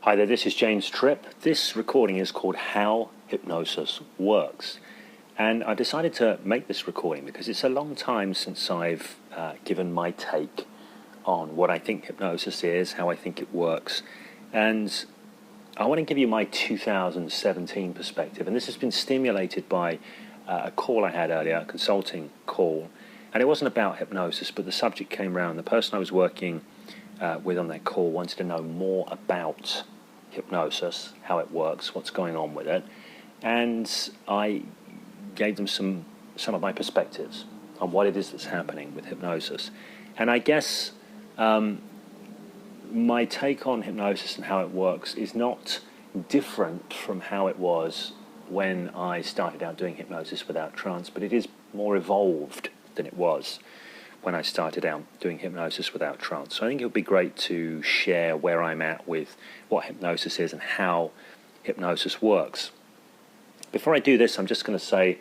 Hi there, this is James Tripp. This recording is called How Hypnosis Works. And I decided to make this recording because it's a long time since I've given my take on what I think hypnosis is, how I think it works. And I want to give you my 2017 perspective. And this has been stimulated by a call I had earlier, a consulting call. And it wasn't about hypnosis, but the subject came around. The person I was working with on that call wanted to know more about hypnosis, how it works, what's going on with it, and I gave them some of my perspectives on what it is that's happening with hypnosis. And I guess my take on hypnosis and how it works is not different from how it was when I started out doing hypnosis without trance, but it is more evolved than it was when I started out doing hypnosis without trance. So I think it would be great to share where I'm at with what hypnosis is and how hypnosis works. Before I do this, I'm just going to say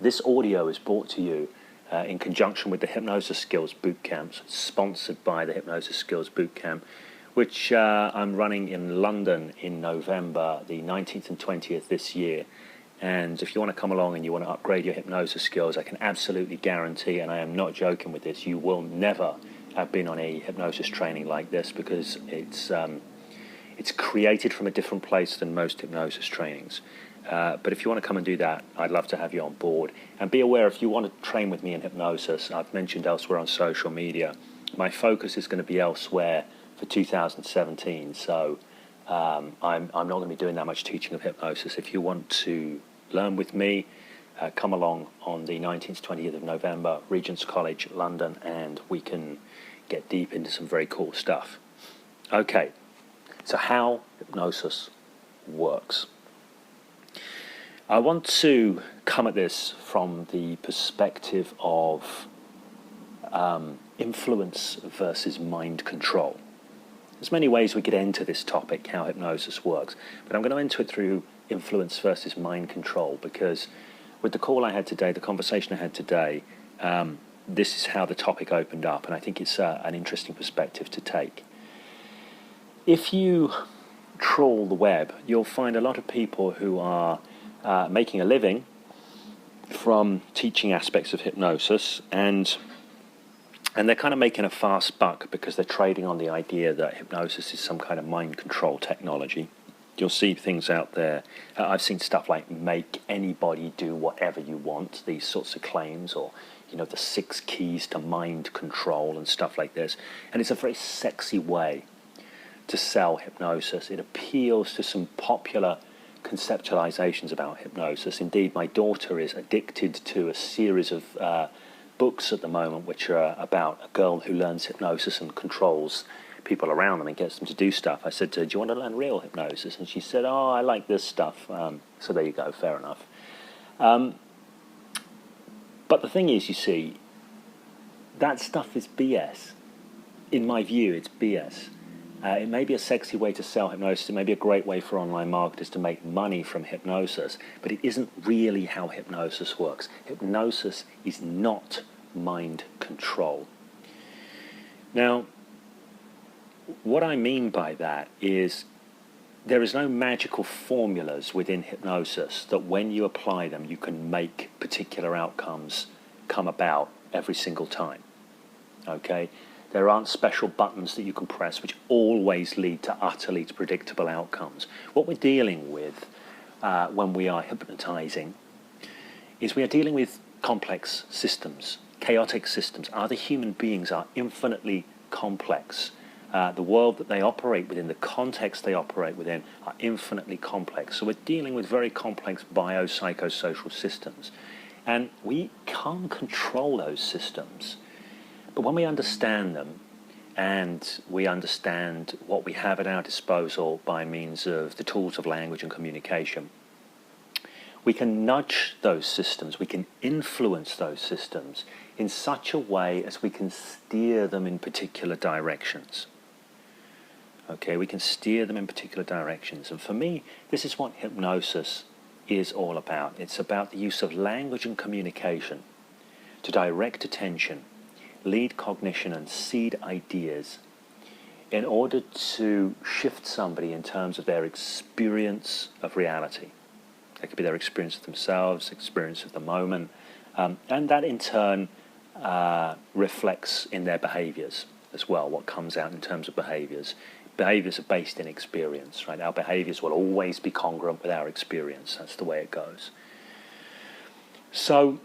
this audio is brought to you in conjunction with the Hypnosis Skills Bootcamp, sponsored by the Hypnosis Skills Bootcamp, which I'm running in London in November, the 19th and 20th this year. And if you want to come along and you want to upgrade your hypnosis skills, I can absolutely guarantee, and I am not joking with this, you will never have been on a hypnosis training like this, because it's created from a different place than most hypnosis trainings. But if you want to come and do that, I'd love to have you on board. And be aware, if you want to train with me in hypnosis, I've mentioned elsewhere on social media, my focus is going to be elsewhere for 2017. So I'm not going to be doing that much teaching of hypnosis. If you want to learn with me, come along on the 19th, 20th of November, Regent's College, London, and we can get deep into some very cool stuff. Okay, so how hypnosis works. I want to come at this from the perspective of influence versus mind control. There's many ways we could enter this topic, how hypnosis works, but I'm going to enter it through influence versus mind control, because with the call I had today, the conversation I had today, this is how the topic opened up, and I think it's an interesting perspective to take. If you trawl the web, you'll find a lot of people who are making a living from teaching aspects of hypnosis, and they're kind of making a fast buck because they're trading on the idea that hypnosis is some kind of mind control technology. You'll see things out there. I've seen stuff like make anybody do whatever you want, these sorts of claims, or the 6 keys to mind control and stuff like this. And it's a very sexy way to sell hypnosis. It appeals to some popular conceptualizations about hypnosis. Indeed, my daughter is addicted to a series of books at the moment which are about a girl who learns hypnosis and controls people around them and gets them to do stuff. I said to her, do you want to learn real hypnosis? And she said, oh, I like this stuff. So there you go, fair enough. But the thing is, you see, that stuff is BS. In my view, it's BS. It may be a sexy way to sell hypnosis. It may be a great way for online marketers to make money from hypnosis, but it isn't really how hypnosis works. Hypnosis is not mind control. Now, what I mean by that is there is no magical formulas within hypnosis that when you apply them, you can make particular outcomes come about every single time. Okay? There aren't special buttons that you can press which always lead to utterly predictable outcomes. What we're dealing with when we are hypnotizing is we are dealing with complex systems, chaotic systems. Other human beings are infinitely complex. The world that they operate within, the context they operate within, are infinitely complex. So we're dealing with very complex biopsychosocial systems. And we can't control those systems. But when we understand them, and we understand what we have at our disposal by means of the tools of language and communication, we can nudge those systems, we can influence those systems in such a way as we can steer them in particular directions. Okay, we can steer them in particular directions. And for me, this is what hypnosis is all about. It's about the use of language and communication to direct attention, lead cognition, and seed ideas in order to shift somebody in terms of their experience of reality. It could be their experience of themselves, experience of the moment, and that in turn reflects in their behaviors as well, what comes out in terms of behaviors. Behaviors are based in experience, right? Our behaviors will always be congruent with our experience. That's the way it goes. So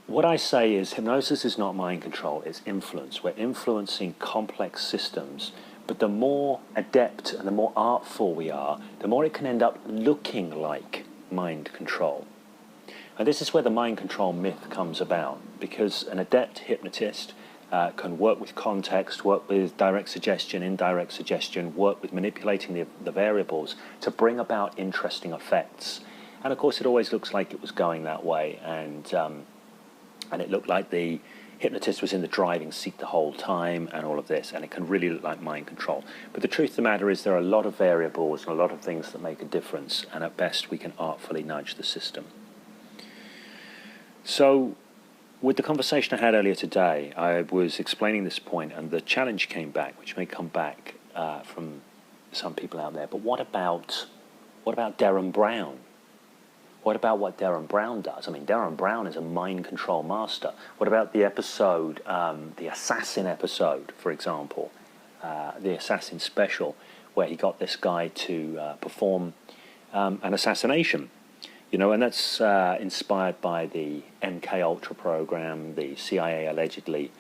what I say is hypnosis is not mind control, it's influence. We're influencing complex systems, but the more adept and the more artful we are, the more it can end up looking like mind control. And this is where the mind control myth comes about, because an adept hypnotist can work with context, work with direct suggestion, indirect suggestion, work with manipulating the variables to bring about interesting effects. And of course, it always looks like it was going that way, and it looked like the hypnotist was in the driving seat the whole time and all of this, and it can really look like mind control. But the truth of the matter is there are a lot of variables and a lot of things that make a difference, and at best we can artfully nudge the system. So with the conversation I had earlier today, I was explaining this point, and the challenge came back, which may come back from some people out there. But what about Derren Brown? What about what Derren Brown does? I mean, Derren Brown is a mind control master. What about the episode, the Assassin episode, for example, the Assassin special, where he got this guy to perform an assassination? You know, and that's inspired by the MK Ultra program, the CIA allegedly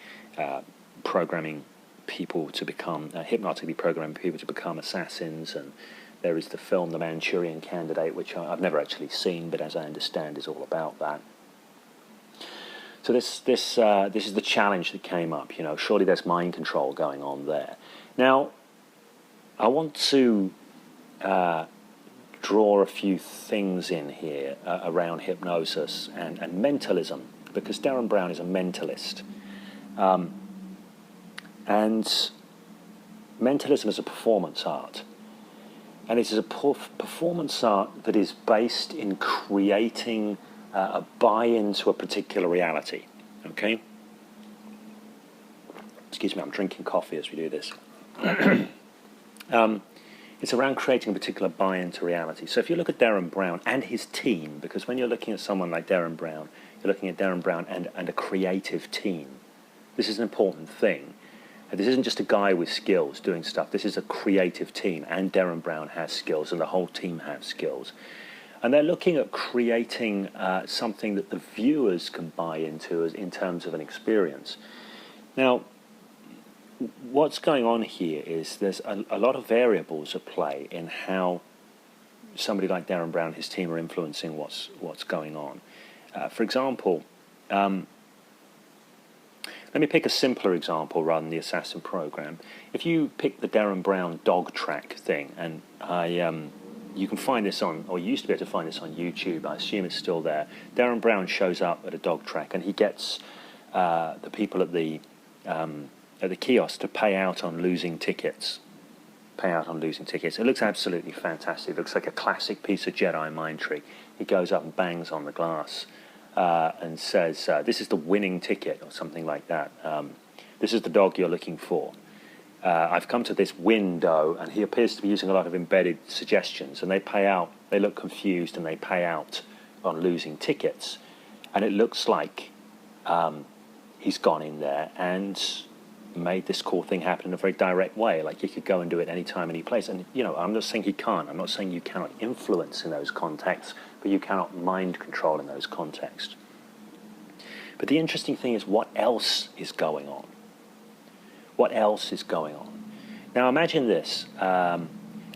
programming people to become, hypnotically programming people to become assassins. And there is the film The Manchurian Candidate, which I've never actually seen, but as I understand is all about that. So this is the challenge that came up. You know, surely there's mind control going on there. Now, I want to draw a few things in here around hypnosis and mentalism, because Derren Brown is a mentalist. And mentalism is a performance art. And it is a performance art that is based in creating a buy-in to a particular reality. Okay? Excuse me, I'm drinking coffee as we do this. It's around creating a particular buy-in to reality. So if you look at Derren Brown and his team, because when you're looking at someone like Derren Brown, you're looking at Derren Brown and a creative team. This is an important thing. This isn't just a guy with skills doing stuff. This is a creative team, and Derren Brown has skills, and the whole team have skills. And they're looking at creating something that the viewers can buy into in terms of an experience. Now, what's going on here is there's a lot of variables at play in how somebody like Derren Brown and his team are influencing what's going on. For example, let me pick a simpler example rather than the Assassin program. If you pick the Derren Brown dog track thing, and you can find this on, or you used to be able to find this on YouTube, I assume it's still there. Derren Brown shows up at a dog track, and he gets the people at the kiosk to pay out on losing tickets. It looks absolutely fantastic. It looks like a classic piece of Jedi mind trick. He goes up and bangs on the glass and says, this is the winning ticket, or something like that. This is the dog you're looking for. I've come to this window, and he appears to be using a lot of embedded suggestions, and they pay out, they look confused, and they pay out on losing tickets. And it looks like he's gone in there and made this cool thing happen in a very direct way. Like, you could go and do it anytime, any place. And, you know, I'm not saying he can't. I'm not saying you cannot influence in those contexts, but you cannot mind control in those contexts. But the interesting thing is, what else is going on? What else is going on? Now, imagine this.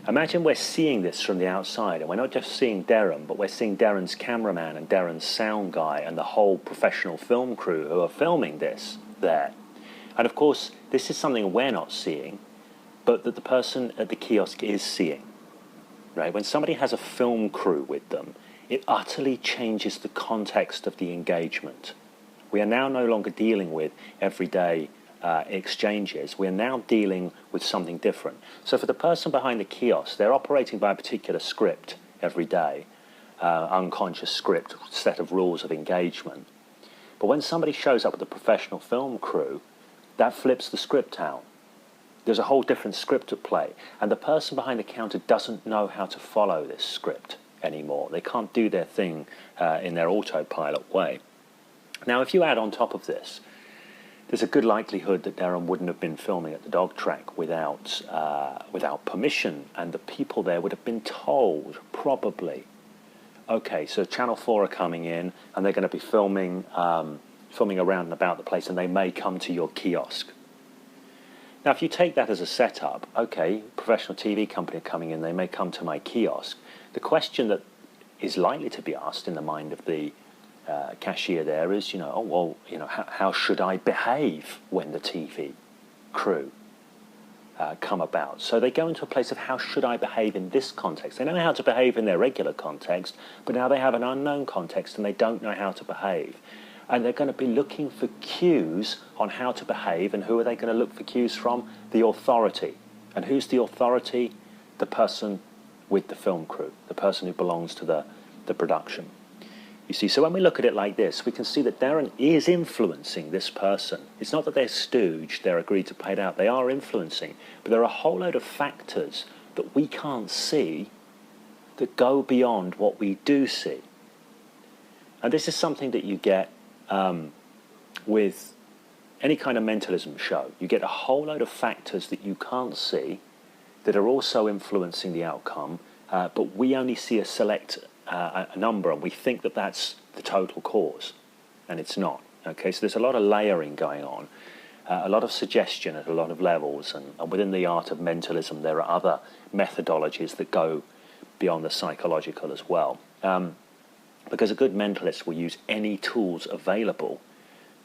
Imagine we're seeing this from the outside, and we're not just seeing Derren, but we're seeing Derren's cameraman and Derren's sound guy and the whole professional film crew who are filming this there. And of course, this is something we're not seeing, but that the person at the kiosk is seeing. Right? When somebody has a film crew with them, it utterly changes the context of the engagement. We are now no longer dealing with everyday exchanges. We are now dealing with something different. So for the person behind the kiosk, they're operating by a particular script every day, unconscious script, set of rules of engagement. But when somebody shows up with a professional film crew, that flips the script out. There's a whole different script at play, and the person behind the counter doesn't know how to follow this script anymore. They can't do their thing in their autopilot way. Now, if you add on top of this, there's a good likelihood that Darren wouldn't have been filming at the dog track without permission, and the people there would have been told, probably, okay, so Channel 4 are coming in, and they're going to be filming around and about the place, and they may come to your kiosk. Now, if you take that as a setup, okay, professional TV company are coming in, they may come to my kiosk. The question that is likely to be asked in the mind of the cashier there is, how should I behave when the TV crew come about? So they go into a place of how should I behave in this context. They know how to behave in their regular context, but now they have an unknown context and they don't know how to behave. And they're going to be looking for cues on how to behave, and who are they going to look for cues from? The authority. And who's the authority? The person with the film crew, the person who belongs to the production. You see, so when we look at it like this, we can see that Darren is influencing this person. It's not that they're stooge, they're agreed to pay it out. They are influencing, but there are a whole load of factors that we can't see that go beyond what we do see. And this is something that you get with any kind of mentalism show. You get a whole load of factors that you can't see that are also influencing the outcome, but we only see a select a number, and we think that that's the total cause, and it's not. Okay, so there's a lot of layering going on, a lot of suggestion at a lot of levels, and within the art of mentalism there are other methodologies that go beyond the psychological as well. Because a good mentalist will use any tools available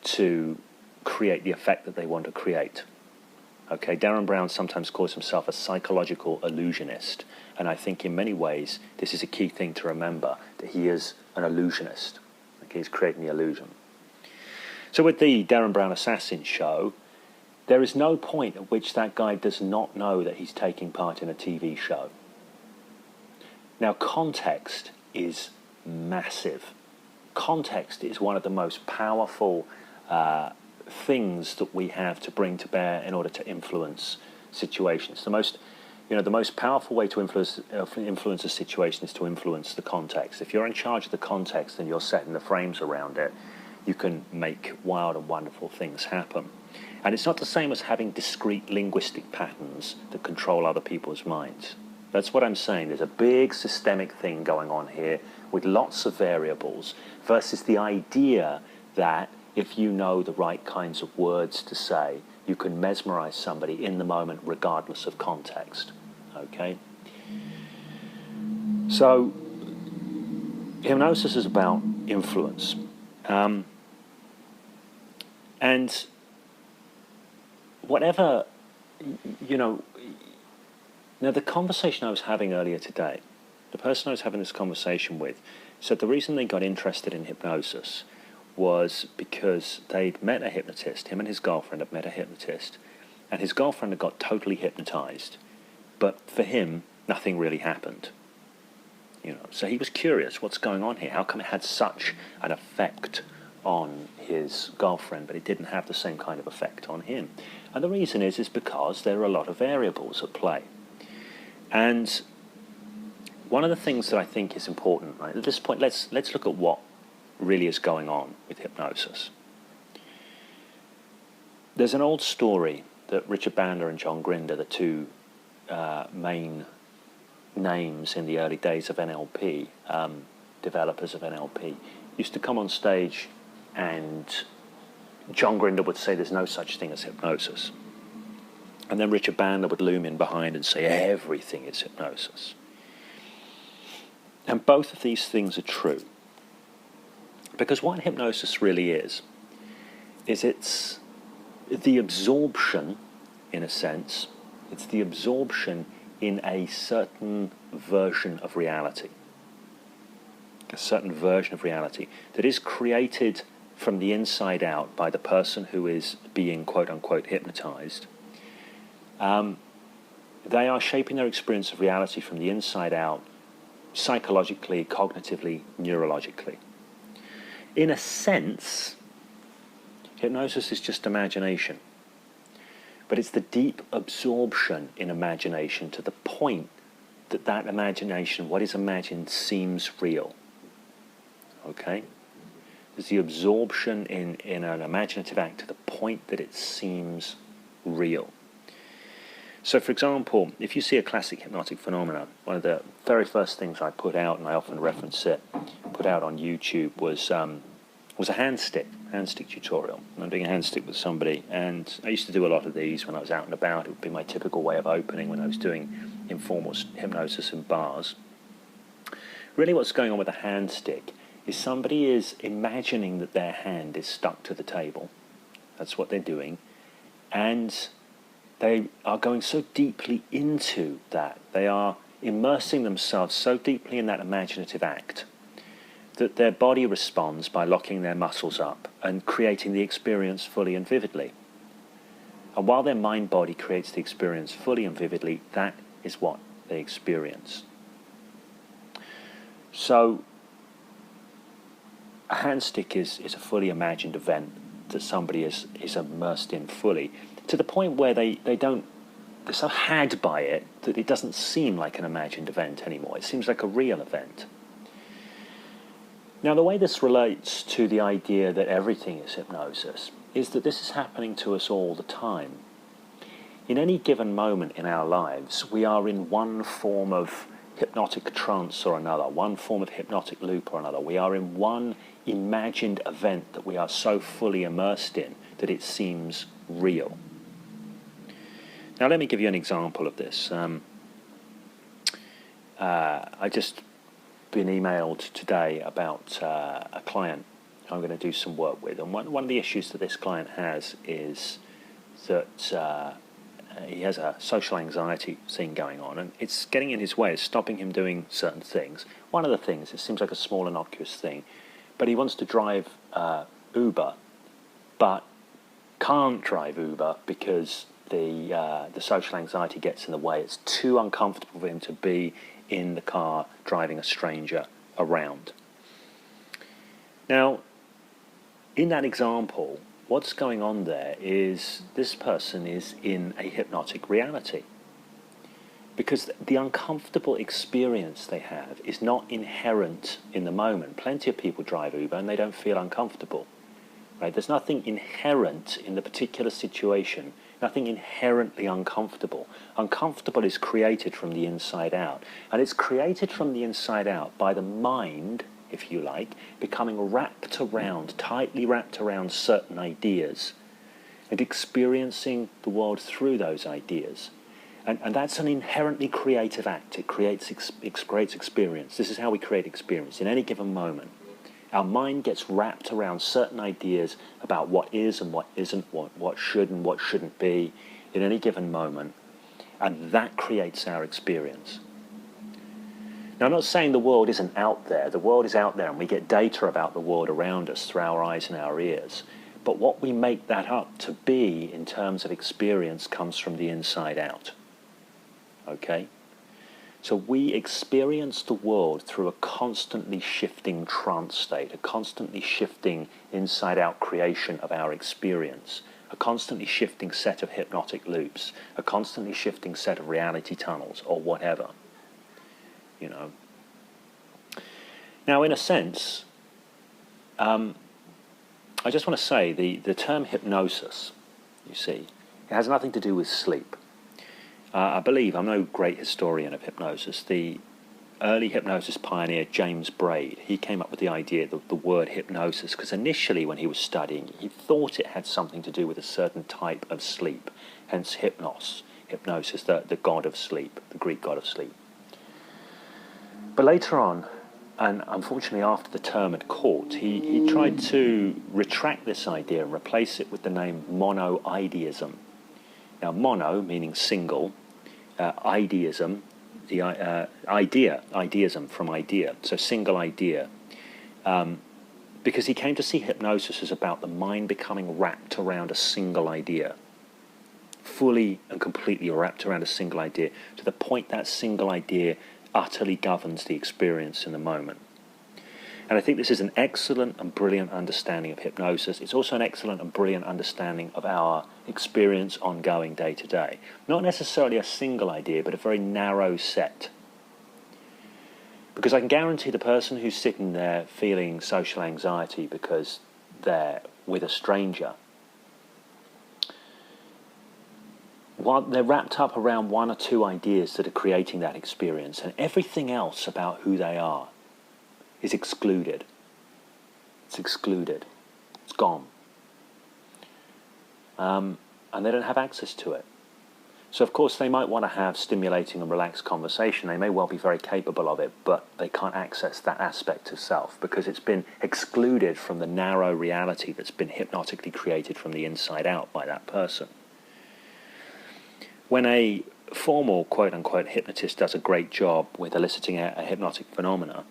to create the effect that they want to create. Okay, Darren Brown sometimes calls himself a psychological illusionist, and I think in many ways this is a key thing to remember, that he is an illusionist. Okay, he's creating the illusion. So with the Darren Brown Assassin show, there is no point at which that guy does not know that he's taking part in a TV show. Now, context is massive. Context is one of the most powerful things that we have to bring to bear in order to influence situations. The most powerful way to influence a situation is to influence the context. If you're in charge of the context and you're setting the frames around it, you can make wild and wonderful things happen. And it's not the same as having discrete linguistic patterns that control other people's minds. That's what I'm saying. There's a big systemic thing going on here with lots of variables versus the idea that if you know the right kinds of words to say, you can mesmerize somebody in the moment regardless of context. Okay? So, hypnosis is about influence. And whatever, now the conversation I was having earlier today, the person I was having this conversation with said the reason they got interested in hypnosis was because they'd met a hypnotist. Him and his girlfriend had met a hypnotist, and his girlfriend had got totally hypnotized, but for him nothing really happened. So he was curious, what's going on here? How come it had such an effect on his girlfriend, but it didn't have the same kind of effect on him? And the reason is because there are a lot of variables at play. And one of the things that I think is important, right, at this point, let's look at what really is going on with hypnosis. There's an old story that Richard Bandler and John Grinder, the two main names in the early days of NLP, developers of NLP, used to come on stage, and John Grinder would say there's no such thing as hypnosis. And then Richard Bandler would loom in behind and say everything is hypnosis. And both of these things are true. Because what hypnosis really is it's the absorption, in a sense, it's the absorption in a certain version of reality. A certain version of reality that is created from the inside out by the person who is being quote-unquote hypnotized. They are shaping their experience of reality from the inside out, psychologically, cognitively, neurologically. In a sense, hypnosis is just imagination. but it's the deep absorption in imagination to the point that that imagination, what is imagined, seems real. Okay? There's the absorption in an imaginative act to the point that it seems real. So, for example, if you see a classic hypnotic phenomenon, one of the very first things I put out, and I often reference it, put out on YouTube, was a hand stick tutorial. I'm doing a hand stick with somebody, and I used to do a lot of these when I was out and about. It would be my typical way of opening when I was doing informal hypnosis in bars. Really what's going on with a hand stick is somebody is imagining that their hand is stuck to the table. That's what they're doing. And they are going so deeply into that, they are immersing themselves so deeply in that imaginative act that their body responds by locking their muscles up and creating the experience fully and vividly. And while their mind-body creates the experience fully and vividly, that is what they experience. So, a hand stick is a fully imagined event that somebody is immersed in fully, to the point where they're so had by it that it doesn't seem like an imagined event anymore. It seems like a real event. Now, the way this relates to the idea that everything is hypnosis is that this is happening to us all the time. In any given moment in our lives, we are in one form of hypnotic trance or another, one form of hypnotic loop or another. We are in one imagined event that we are so fully immersed in that it seems real. Now, let me give you an example of this. I just been emailed today about a client I'm going to do some work with, and one of the issues that this client has is that he has a social anxiety thing going on, and it's getting in his way, it's stopping him doing certain things. One of the things, it seems like a small innocuous thing, but he wants to drive Uber, but can't drive Uber because the social anxiety gets in the way. It's too uncomfortable for him to be in the car driving a stranger around. Now, in that example, what's going on there is this person is in a hypnotic reality, because the uncomfortable experience they have is not inherent in the moment. Plenty of people drive Uber and they don't feel uncomfortable. Right? There's nothing inherent in the particular situation, nothing inherently uncomfortable. Uncomfortable is created from the inside out, and it's created from the inside out by the mind, if you like, becoming tightly wrapped around certain ideas and experiencing the world through those ideas. And that's an inherently creative act. It creates experience. This is how we create experience in any given moment. Our mind gets wrapped around certain ideas about what is and what isn't, what should and what shouldn't be in any given moment, and that creates our experience. Now, I'm not saying the world isn't out there. The world is out there, and we get data about the world around us through our eyes and our ears. But what we make that up to be in terms of experience comes from the inside out. Okay? So we experience the world through a constantly shifting trance state, a constantly shifting inside-out creation of our experience, a constantly shifting set of hypnotic loops, a constantly shifting set of reality tunnels, or whatever. You know. Now, in a sense, I just want to say the term hypnosis, you see, it has nothing to do with sleep. I believe, I'm no great historian of hypnosis, the early hypnosis pioneer James Braid, he came up with the idea, the word hypnosis, because initially when he was studying, he thought it had something to do with a certain type of sleep, hence hypnosis, the god of sleep, the Greek god of sleep. But later on, and unfortunately after the term had caught, he tried to retract this idea and replace it with the name monoideism. Now, mono meaning single, ideism, the ideism from idea, so single idea, because he came to see hypnosis as about the mind becoming wrapped around a single idea, fully and completely wrapped around a single idea, to the point that single idea utterly governs the experience in the moment. And I think this is an excellent and brilliant understanding of hypnosis. It's also an excellent and brilliant understanding of our experience ongoing day to day. Not necessarily a single idea, but a very narrow set. Because I can guarantee the person who's sitting there feeling social anxiety because they're with a stranger, while they're wrapped up around one or two ideas that are creating that experience, and everything else about who they are is excluded. It's excluded. It's gone. And they don't have access to it. So of course they might want to have stimulating and relaxed conversation. They may well be very capable of it, but they can't access that aspect of self because it's been excluded from the narrow reality that's been hypnotically created from the inside out by that person. When a formal quote-unquote hypnotist does a great job with eliciting a hypnotic phenomena,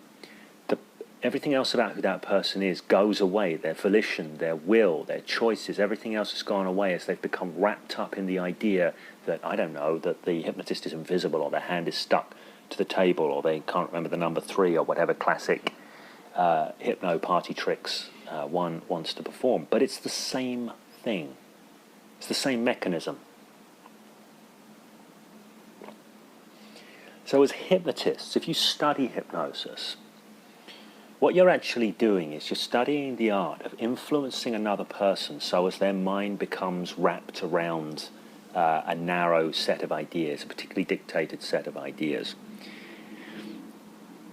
everything else about who that person is goes away. Their volition, their will, their choices, everything else has gone away as they've become wrapped up in the idea that, I don't know, that the hypnotist is invisible, or their hand is stuck to the table, or they can't remember the number 3, or whatever classic hypno party tricks one wants to perform. But it's the same thing. It's the same mechanism. So as hypnotists, if you study hypnosis, what you're actually doing is you're studying the art of influencing another person so as their mind becomes wrapped around a narrow set of ideas, a particularly dictated set of ideas.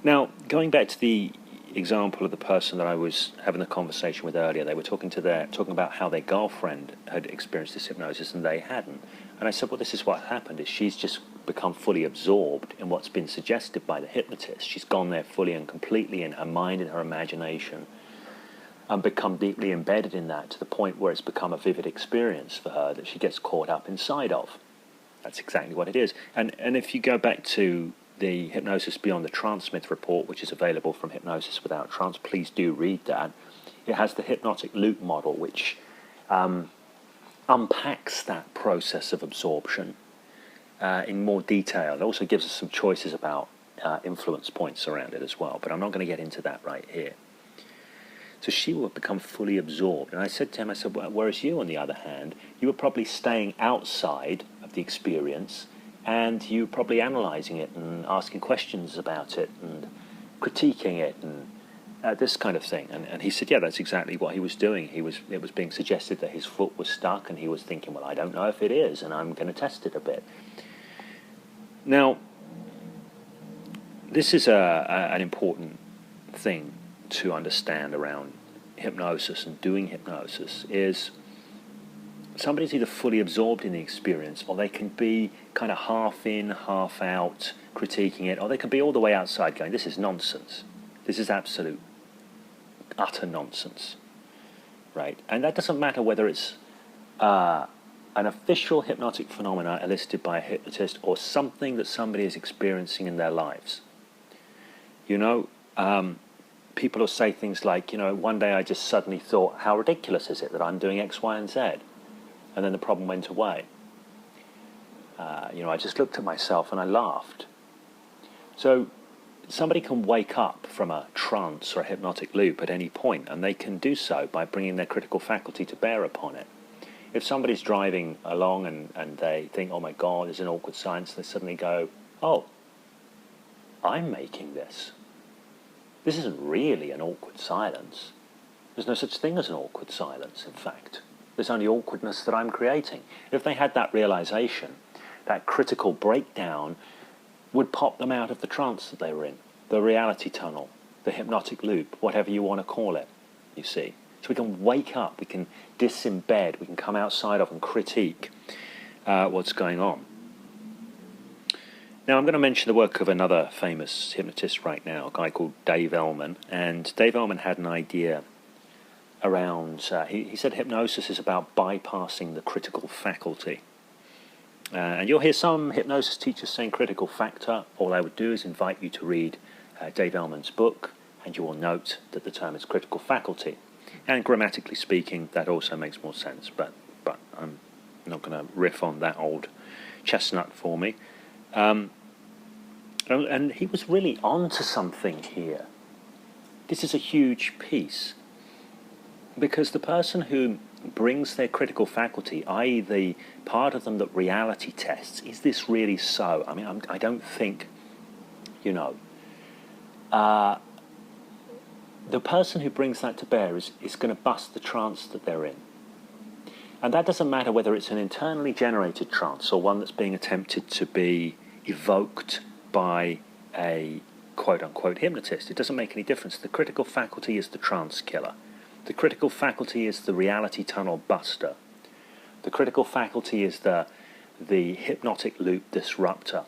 Now, going back to the example of the person that I was having a conversation with earlier, they were talking about how their girlfriend had experienced this hypnosis and they hadn't. And I said, well, this is what happened, is she's just become fully absorbed in what's been suggested by the hypnotist. She's gone there fully and completely in her mind, in her imagination, and become deeply embedded in that to the point where it's become a vivid experience for her that she gets caught up inside of. That's exactly what it is. And if you go back to the Hypnosis Beyond the Trance Myth report, which is available from Hypnosis Without Trance, please do read that. It has the hypnotic loop model, which unpacks that process of absorption in more detail. It also gives us some choices about influence points around it as well, but I'm not going to get into that right here. So she will become fully absorbed. And I said to him, well, whereas you, on the other hand, you were probably staying outside of the experience, and you were probably analysing it and asking questions about it and critiquing it and this kind of thing. And he said, yeah, that's exactly what he was doing. It was being suggested that his foot was stuck, and he was thinking, well, I don't know if it is, and I'm going to test it a bit. Now, this is an important thing to understand around hypnosis and doing hypnosis, is somebody's either fully absorbed in the experience, or they can be kind of half in, half out, critiquing it, or they can be all the way outside going, this is nonsense. This is absolute, utter nonsense, right? And that doesn't matter whether it's an official hypnotic phenomena elicited by a hypnotist or something that somebody is experiencing in their lives. You know, people will say things like, you know, one day I just suddenly thought, how ridiculous is it that I'm doing X, Y, and Z? And then the problem went away. You know, I just looked at myself and I laughed. So somebody can wake up from a trance or a hypnotic loop at any point, and they can do so by bringing their critical faculty to bear upon it. If somebody's driving along and they think, oh my God, there's an awkward silence, they suddenly go, oh, I'm making this. This isn't really an awkward silence. There's no such thing as an awkward silence, in fact. There's only awkwardness that I'm creating. If they had that realization, that critical breakdown would pop them out of the trance that they were in, the reality tunnel, the hypnotic loop, whatever you want to call it, you see. So we can wake up, we can disembed, we can come outside of and critique what's going on. Now I'm going to mention the work of another famous hypnotist right now, a guy called Dave Ellman. And Dave Ellman had an idea around, he said hypnosis is about bypassing the critical faculty. And you'll hear some hypnosis teachers saying critical factor. All I would do is invite you to read Dave Ellman's book, and you will note that the term is critical faculty. And grammatically speaking, that also makes more sense, but I'm not going to riff on that old chestnut for me. And he was really onto something here. This is a huge piece, because the person who brings their critical faculty, i.e. the part of them that reality tests, is this really so? I mean, I don't think, the person who brings that to bear is going to bust the trance that they're in. And that doesn't matter whether it's an internally generated trance or one that's being attempted to be evoked by a quote-unquote hypnotist. It doesn't make any difference. The critical faculty is the trance killer. The critical faculty is the reality tunnel buster. The critical faculty is the hypnotic loop disruptor,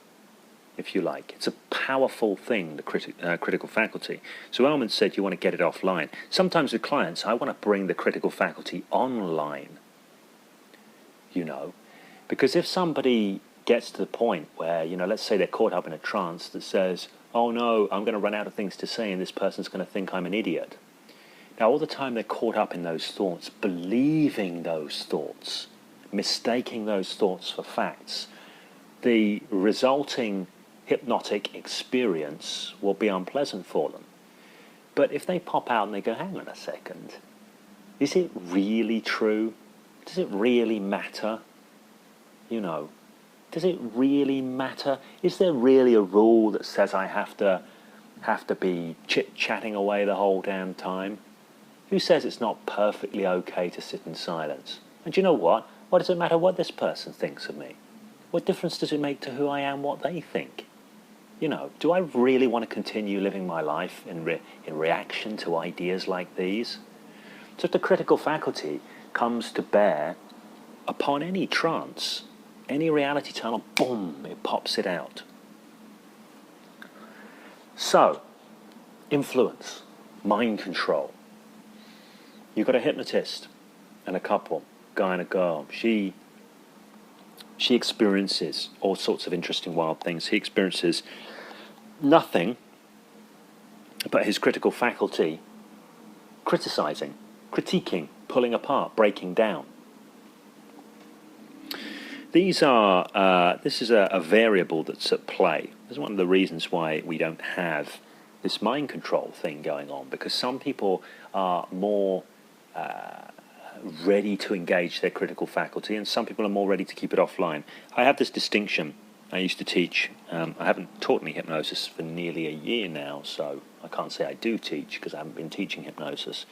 if you like. It's a powerful thing, the critical faculty. So Elman said you want to get it offline. Sometimes with clients, I want to bring the critical faculty online, because if somebody gets to the point where, let's say they're caught up in a trance that says, oh no, I'm going to run out of things to say and this person's going to think I'm an idiot. Now, all the time they're caught up in those thoughts, believing those thoughts, mistaking those thoughts for facts, the resulting hypnotic experience will be unpleasant for them. But if they pop out and they go, hang on a second, is it really true? Does it really matter? Does it really matter? Is there really a rule that says I have to be chit-chatting away the whole damn time? Who says it's not perfectly okay to sit in silence? And you know what? What does it matter what this person thinks of me? What difference does it make to who I am, what they think? Do I really want to continue living my life in reaction to ideas like these? So if the critical faculty comes to bear upon any trance, any reality tunnel, boom, it pops it out. So, influence, mind control. You've got a hypnotist and a couple, guy and a girl. She experiences all sorts of interesting, wild things. He experiences nothing but his critical faculty criticizing, critiquing, pulling apart, breaking down. This is a variable that's at play. This is one of the reasons why we don't have this mind control thing going on, because some people are more ready to engage their critical faculty, and some people are more ready to keep it offline. I have this distinction. I used to teach. I haven't taught any hypnosis for nearly a year now, so I can't say I do teach because I haven't been teaching hypnosis.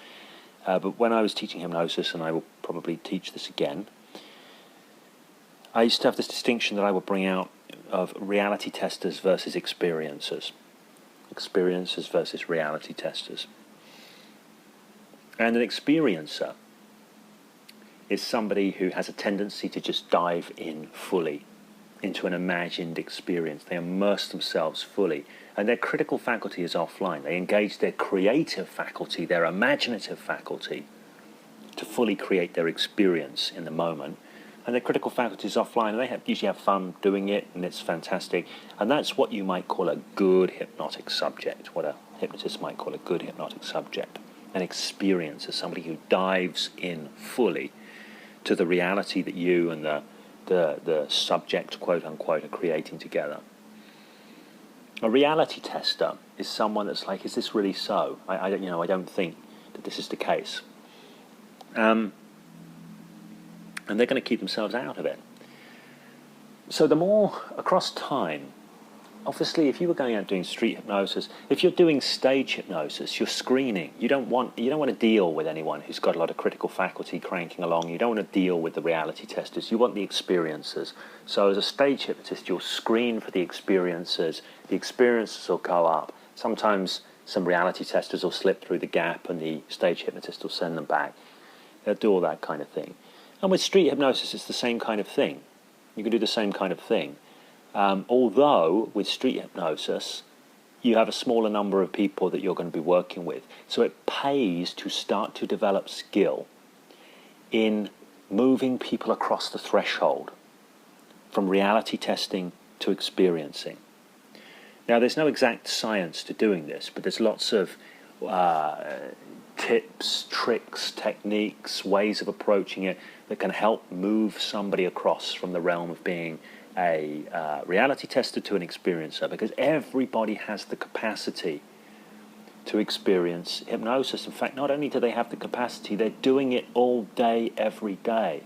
But when I was teaching hypnosis, and I will probably teach this again, I used to have this distinction that I would bring out of reality testers versus experiencers. Experiencers versus reality testers. And an experiencer is somebody who has a tendency to just dive in fully into an imagined experience. They immerse themselves fully, and their critical faculty is offline. They engage their creative faculty, their imaginative faculty, to fully create their experience in the moment. And their critical faculty is offline, and they usually have fun doing it, and it's fantastic. And that's what you might call a good hypnotic subject, what a hypnotist might call a good hypnotic subject. An experiencer, somebody who dives in fully to the reality that you and the subject, quote unquote, are creating together. A reality tester is someone that's like, is this really so? I don't think that this is the case. And they're going to keep themselves out of it. So the more, across time, obviously if you were going out doing street hypnosis, if you're doing stage hypnosis, you're screening. You don't want to deal with anyone who's got a lot of critical faculty cranking along. You don't want to deal with the reality testers. You want the experiencers. So as a stage hypnotist, you'll screen for the experiencers. The experiencers will go up. Sometimes some reality testers will slip through the gap and the stage hypnotist will send them back. They'll do all that kind of thing. And with street hypnosis, it's the same kind of thing. You can do the same kind of thing. Although with street hypnosis, you have a smaller number of people that you're going to be working with. So it pays to start to develop skill in moving people across the threshold from reality testing to experiencing. Now, there's no exact science to doing this, but there's lots of tips, tricks, techniques, ways of approaching it that can help move somebody across from the realm of being a reality tester to an experiencer, because everybody has the capacity to experience hypnosis. In fact, not only do they have the capacity, they're doing it all day, every day.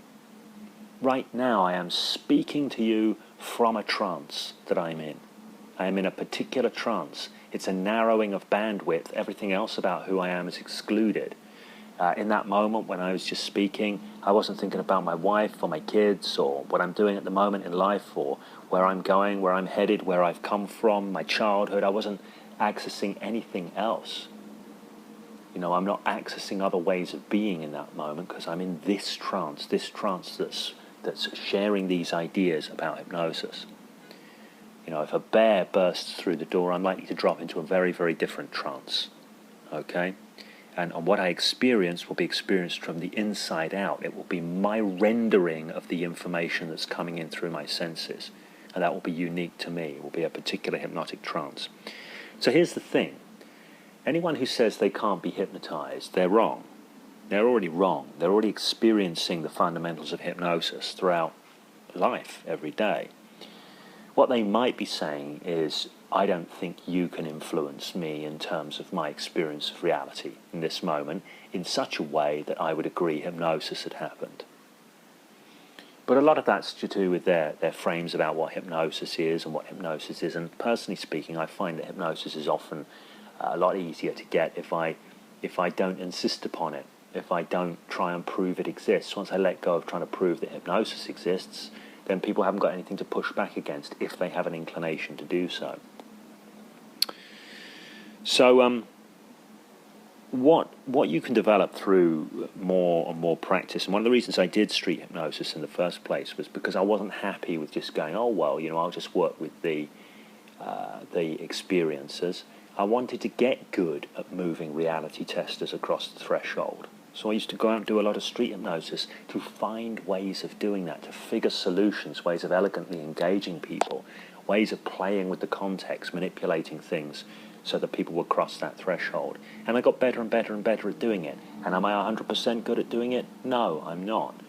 Right now, I am speaking to you from a trance that I'm in. I am in a particular trance. It's a narrowing of bandwidth. Everything else about who I am is excluded. In that moment when I was just speaking, I wasn't thinking about my wife or my kids or what I'm doing at the moment in life or where I'm going, where I'm headed, where I've come from, my childhood. I wasn't accessing anything else. You know, I'm not accessing other ways of being in that moment because I'm in this trance that's sharing these ideas about hypnosis. You know, if a bear bursts through the door, I'm likely to drop into a very, very different trance. Okay? And what I experience will be experienced from the inside out. It will be my rendering of the information that's coming in through my senses. And that will be unique to me. It will be a particular hypnotic trance. So here's the thing. Anyone who says they can't be hypnotized, they're wrong. They're already wrong. They're already experiencing the fundamentals of hypnosis throughout life, every day. What they might be saying is, I don't think you can influence me in terms of my experience of reality in this moment in such a way that I would agree hypnosis had happened. But a lot of that's to do with their frames about what hypnosis is and what hypnosis isn't. Personally speaking, I find that hypnosis is often a lot easier to get if I don't insist upon it, if I don't try and prove it exists. Once I let go of trying to prove that hypnosis exists, then people haven't got anything to push back against if they have an inclination to do so. So what you can develop through more and more practice, and one of the reasons I did street hypnosis in the first place was because I wasn't happy with just going, oh, well, you know, I'll just work with the experiencers. I wanted to get good at moving reality testers across the threshold. So I used to go out and do a lot of street hypnosis to find ways of doing that, to figure solutions, ways of elegantly engaging people, ways of playing with the context, manipulating things so that people would cross that threshold. And I got better and better and better at doing it. And am I 100% good at doing it? No, I'm not.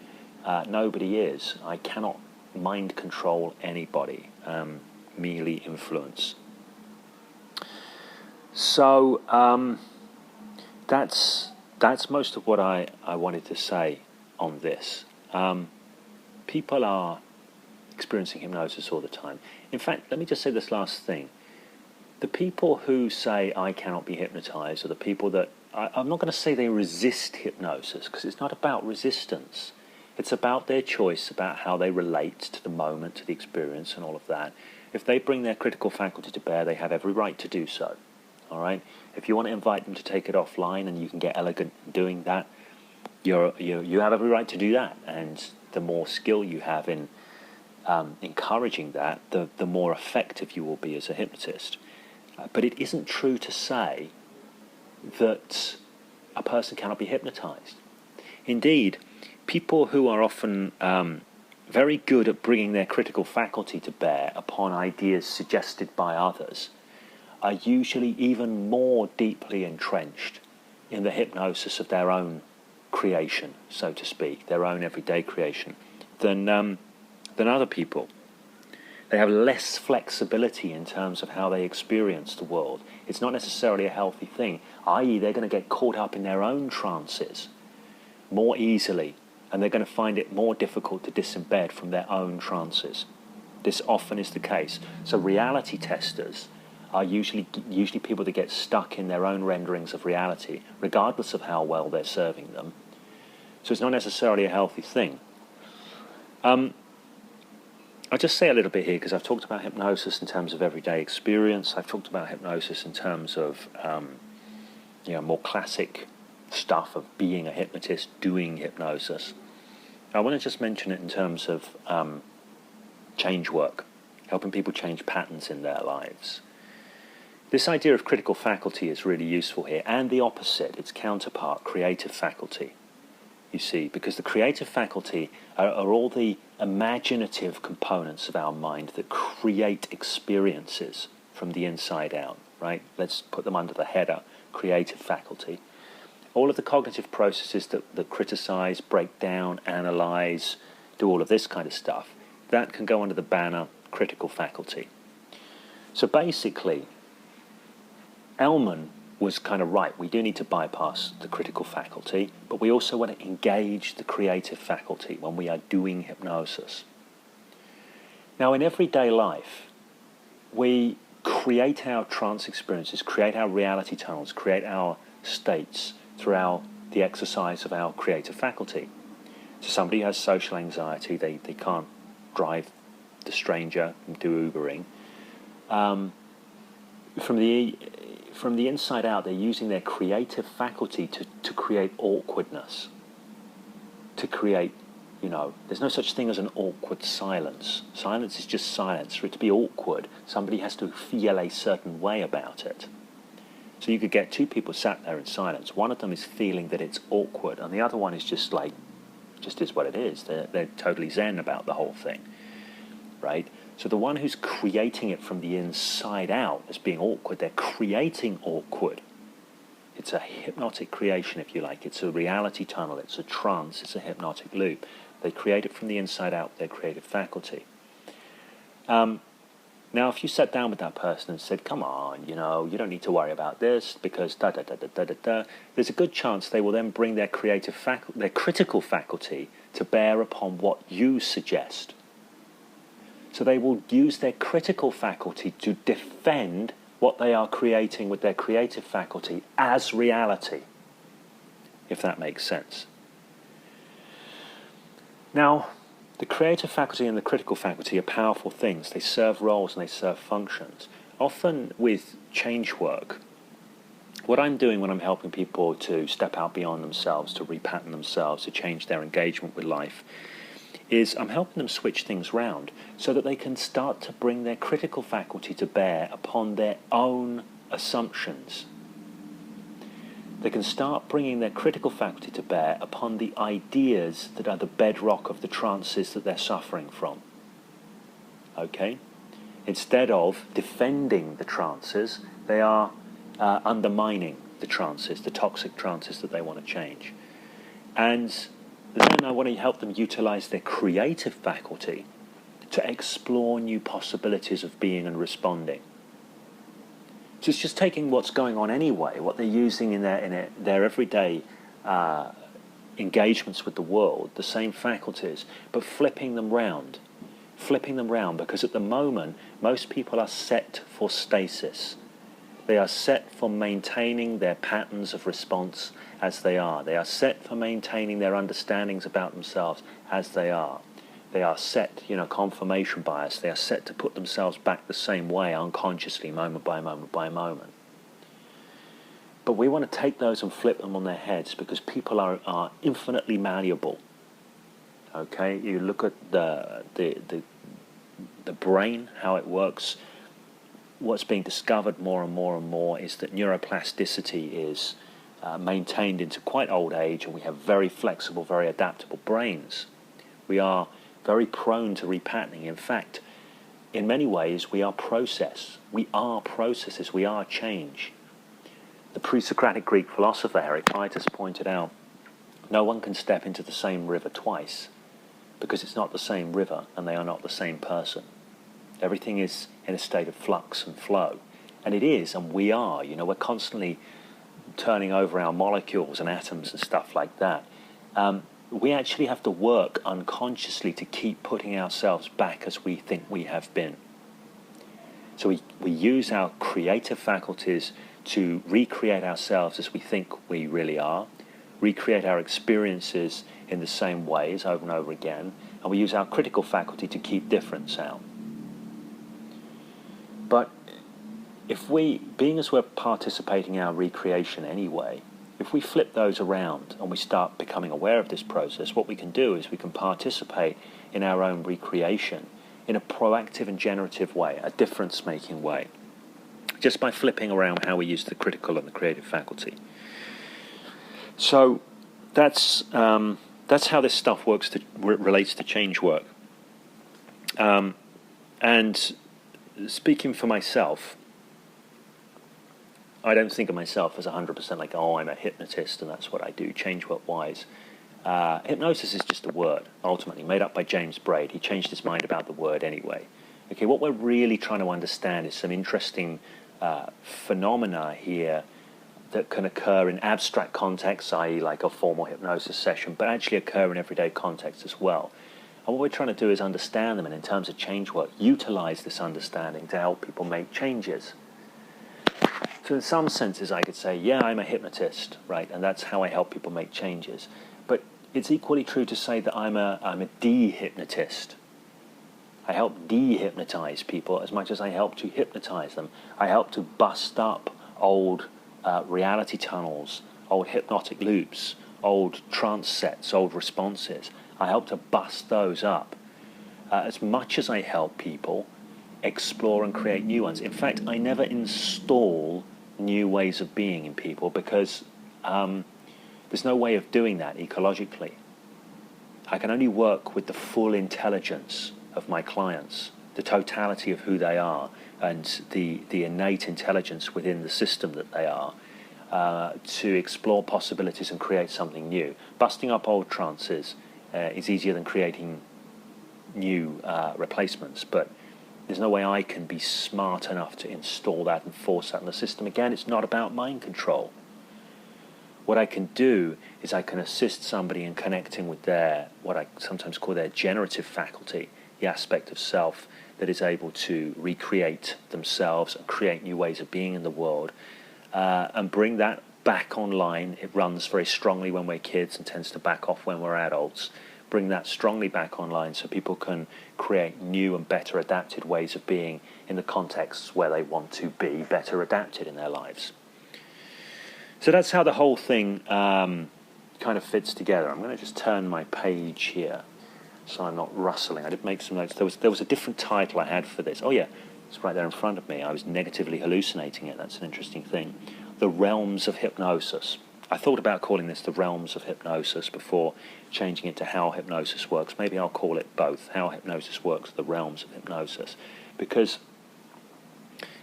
Nobody is. I cannot mind control anybody, merely influence. So that's most of what I wanted to say on this. People are experiencing hypnosis all the time. In fact, let me just say this last thing. The people who say I cannot be hypnotized are the people that, I'm not going to say they resist hypnosis, because it's not about resistance. It's about their choice, about how they relate to the moment, to the experience and all of that. If they bring their critical faculty to bear, they have every right to do so. All right? If you want to invite them to take it offline and you can get elegant doing that, you have every right to do that. And the more skill you have in encouraging that, the more effective you will be as a hypnotist. But it isn't true to say that a person cannot be hypnotized. Indeed, people who are often very good at bringing their critical faculty to bear upon ideas suggested by others are usually even more deeply entrenched in the hypnosis of their own creation, so to speak, their own everyday creation, than other people. They have less flexibility in terms of how they experience the world. It's not necessarily a healthy thing, i.e. they're going to get caught up in their own trances more easily, and they're going to find it more difficult to disembed from their own trances. This often is the case. So reality testers are usually people that get stuck in their own renderings of reality, regardless of how well they're serving them. So it's not necessarily a healthy thing. I'll just say a little bit here, because I've talked about hypnosis in terms of everyday experience. I've talked about hypnosis in terms of more classic stuff of being a hypnotist, doing hypnosis. I want to just mention it in terms of change work, helping people change patterns in their lives. This idea of critical faculty is really useful here, and the opposite, its counterpart, creative faculty. You see, because the creative faculty are all the imaginative components of our mind that create experiences from the inside out, right? Let's put them under the header, creative faculty. All of the cognitive processes that criticize, break down, analyze, do all of this kind of stuff, that can go under the banner critical faculty. So basically, Elman was kind of right. We do need to bypass the critical faculty, but we also want to engage the creative faculty when we are doing hypnosis. Now, in everyday life, we create our trance experiences, create our reality tunnels, create our states through the exercise of our creative faculty. So somebody who has social anxiety, they can't drive the stranger and do Ubering. From the inside out, they're using their creative faculty to create awkwardness, to create, there's no such thing as an awkward silence. Silence is just silence. For it to be awkward, somebody has to feel a certain way about it. So you could get two people sat there in silence. One of them is feeling that it's awkward, and the other one is just is what it is. They're totally zen about the whole thing, right? So the one who's creating it from the inside out as being awkward, they're creating awkward. It's a hypnotic creation, if you like. It's a reality tunnel. It's a trance. It's a hypnotic loop. They create it from the inside out with their creative faculty. Now, if you sat down with that person and said, come on, you don't need to worry about this because da-da-da-da-da-da-da, there's a good chance they will then bring their critical faculty to bear upon what you suggest. So they will use their critical faculty to defend what they are creating with their creative faculty as reality, if that makes sense. Now, the creative faculty and the critical faculty are powerful things. They serve roles and they serve functions. Often with change work, what I'm doing when I'm helping people to step out beyond themselves, to repattern themselves, to change their engagement with life, is I'm helping them switch things round so that they can start to bring their critical faculty to bear upon their own assumptions. They can start bringing their critical faculty to bear upon the ideas that are the bedrock of the trances that they're suffering from. Okay? Instead of defending the trances, they are undermining the trances, the toxic trances that they want to change. And then I want to help them utilize their creative faculty to explore new possibilities of being and responding. So it's just taking what's going on anyway, what they're using in their everyday engagements with the world, the same faculties, but flipping them round, because at the moment, most people are set for stasis. They are set for maintaining their patterns of response as they are. They are set for maintaining their understandings about themselves as they are. They are set, confirmation bias. They are set to put themselves back the same way unconsciously, moment by moment by moment. But we want to take those and flip them on their heads because people are infinitely malleable. Okay, you look at the brain, how it works. What's being discovered more and more and more is that neuroplasticity is maintained into quite old age, and we have very flexible, very adaptable brains. We are very prone to repatterning. In fact, in many ways, we are process. We are processes. We are change. The pre-Socratic Greek philosopher Heraclitus pointed out, no one can step into the same river twice because it's not the same river and they are not the same person. Everything is in a state of flux and flow. And it is, and we are. We're constantly turning over our molecules and atoms and stuff like that. We actually have to work unconsciously to keep putting ourselves back as we think we have been. So we use our creative faculties to recreate ourselves as we think we really are, recreate our experiences in the same ways over and over again, and we use our critical faculty to keep difference out. But being as we're participating in our recreation anyway, if we flip those around and we start becoming aware of this process, what we can do is we can participate in our own recreation in a proactive and generative way, a difference-making way, just by flipping around how we use the critical and the creative faculty. So that's how this stuff works, relates to change work. And speaking for myself, I don't think of myself as 100% like, I'm a hypnotist and that's what I do, change work-wise. Hypnosis is just a word, ultimately, made up by James Braid. He changed his mind about the word anyway. Okay, what we're really trying to understand is some interesting phenomena here that can occur in abstract contexts, i.e. like a formal hypnosis session, but actually occur in everyday contexts as well. And what we're trying to do is understand them, and in terms of change work, utilize this understanding to help people make changes. So in some senses, I could say, yeah, I'm a hypnotist, right? And that's how I help people make changes. But it's equally true to say that I'm a de-hypnotist. I help de-hypnotize people as much as I help to hypnotize them. I help to bust up old reality tunnels, old hypnotic loops, old trance sets, old responses. I help to bust those up as much as I help people explore and create new ones. In fact, I never install new ways of being in people because there's no way of doing that ecologically. I can only work with the full intelligence of my clients, the totality of who they are, and the innate intelligence within the system that they are, to explore possibilities and create something new. Busting up old trances is easier than creating new replacements, but there's no way I can be smart enough to install that and force that in the system. Again, it's not about mind control. What I can do is I can assist somebody in connecting with their, what I sometimes call their generative faculty, the aspect of self that is able to recreate themselves and create new ways of being in the world, and bring that back online. It runs very strongly when we're kids and tends to back off when we're adults. Bring that strongly back online so people can create new and better adapted ways of being in the contexts where they want to be better adapted in their lives. So that's how the whole thing kind of fits together. I'm going to just turn my page here so I'm not rustling. I did make some notes. There was a different title I had for this. Oh yeah, it's right there in front of me. I was negatively hallucinating it. That's an interesting thing. The Realms of Hypnosis. I thought about calling this The Realms of Hypnosis before changing it to How Hypnosis Works. Maybe I'll call it both, How Hypnosis Works, The Realms of Hypnosis. Because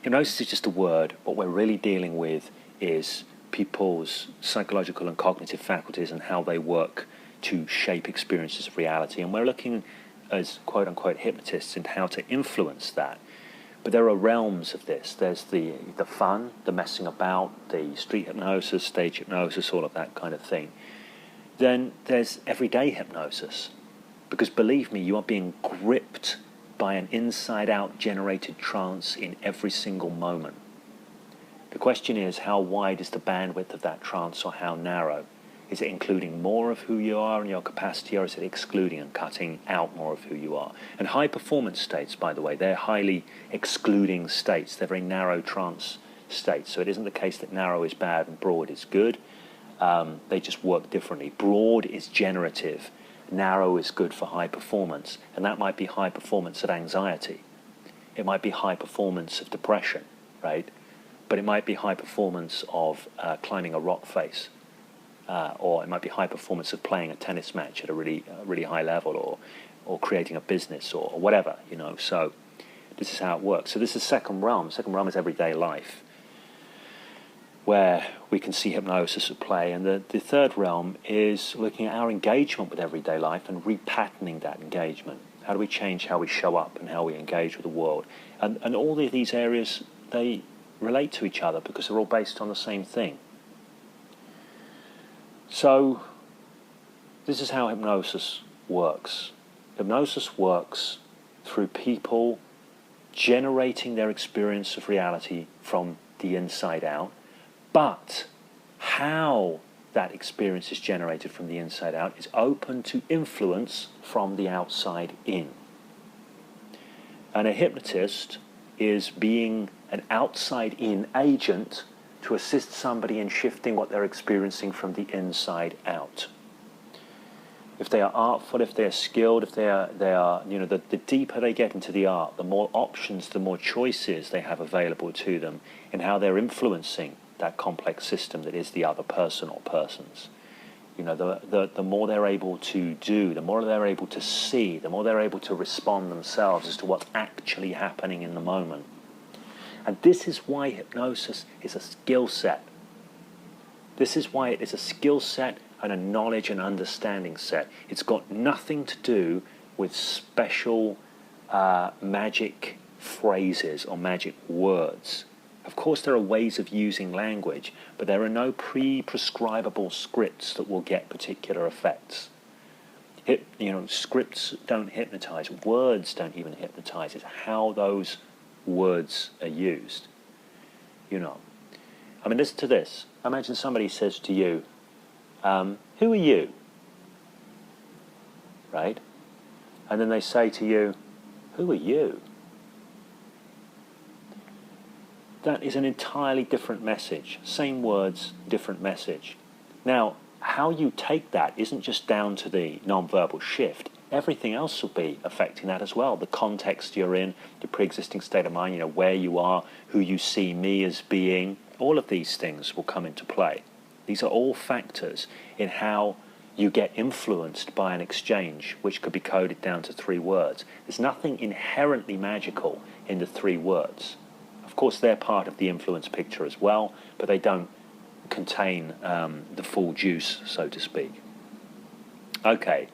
hypnosis is just a word. What we're really dealing with is people's psychological and cognitive faculties and how they work to shape experiences of reality. And we're looking as quote-unquote hypnotists in how to influence that. But there are realms of this. There's the fun, the messing about, the street hypnosis, stage hypnosis, all of that kind of thing. Then there's everyday hypnosis. Because believe me, you are being gripped by an inside-out generated trance in every single moment. The question is, how wide is the bandwidth of that trance, or how narrow? Is it including more of who you are and your capacity, or is it excluding and cutting out more of who you are? And high performance states, by the way, they're highly excluding states. They're very narrow trance states. So it isn't the case that narrow is bad and broad is good. They just work differently. Broad is generative. Narrow is good for high performance. And that might be high performance of anxiety. It might be high performance of depression, right? But it might be high performance of climbing a rock face. Or it might be high performance of playing a tennis match at a really high level, or creating a business, or whatever, you know. So this is how it works. So this is second realm. Second realm is everyday life, where we can see hypnosis at play. And the third realm is looking at our engagement with everyday life and repatterning that engagement. How do we change how we show up and how we engage with the world? And all of these areas, they relate to each other because they're all based on the same thing. So, this is how hypnosis works. Hypnosis works through people generating their experience of reality from the inside out, but how that experience is generated from the inside out is open to influence from the outside in. And a hypnotist is being an outside-in agent to assist somebody in shifting what they're experiencing from the inside out. If they are artful, if they are skilled, if they are, you know, the deeper they get into the art, the more options, the more choices they have available to them in how they're influencing that complex system that is the other person or persons. You know, the more they're able to do, the more they're able to see, the more they're able to respond themselves as to what's actually happening in the moment. And this is why hypnosis is a skill set. This is why it is a skill set and a knowledge and understanding set. It's got nothing to do with special magic phrases or magic words. Of course, there are ways of using language, but there are no pre-prescribable scripts that will get particular effects. Scripts don't hypnotize. Words don't even hypnotize. It's how those words are used. Listen to this. Imagine somebody says to you, who are you? Right? And then they say to you, who are you? That is an entirely different message. Same words, different message. Now, how you take that isn't just down to the non-verbal shift. Everything else will be affecting that as well. The context you're in, the pre-existing state of mind, where you are, who you see me as being, all of these things will come into play. These are all factors in how you get influenced by an exchange, which could be coded down to 3 words. There's nothing inherently magical in the 3 words. Of course, they're part of the influence picture as well, but they don't contain the full juice, so to speak. Okay,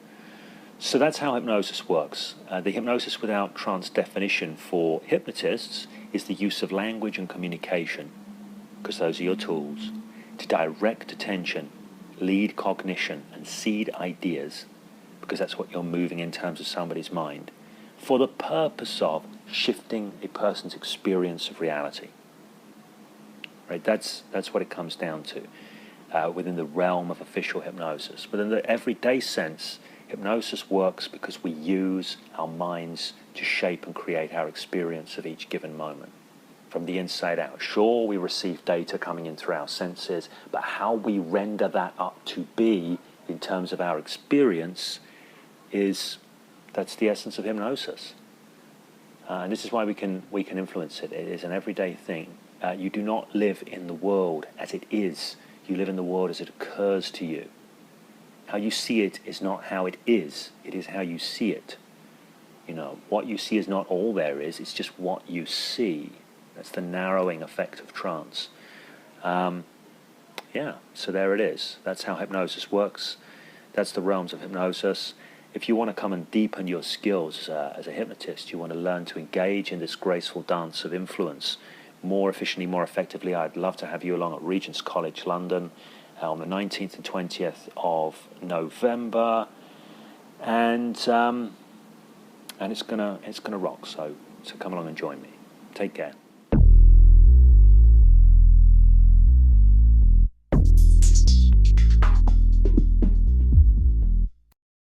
so that's how hypnosis works. The hypnosis without trance definition for hypnotists is the use of language and communication, because those are your tools, to direct attention, lead cognition, and seed ideas, because that's what you're moving in terms of somebody's mind, for the purpose of shifting a person's experience of reality. Right? That's what it comes down to within the realm of official hypnosis. But in the everyday sense, hypnosis works because we use our minds to shape and create our experience of each given moment from the inside out. Sure, we receive data coming in through our senses, but how we render that up to be in terms of our experience that's the essence of hypnosis. And this is why we can influence it. It is an everyday thing. You do not live in the world as it is. You live in the world as it occurs to you. How you see it is not how it is how you see it. What you see is not all there is, it's just what you see. That's the narrowing effect of trance. So there it is. That's how hypnosis works. That's the realms of hypnosis. If you want to come and deepen your skills as a hypnotist, you want to learn to engage in this graceful dance of influence more efficiently, more effectively, I'd love to have you along at Regent's College London on the 19th and 20th of November, and it's gonna rock. So come along and join me. Take care.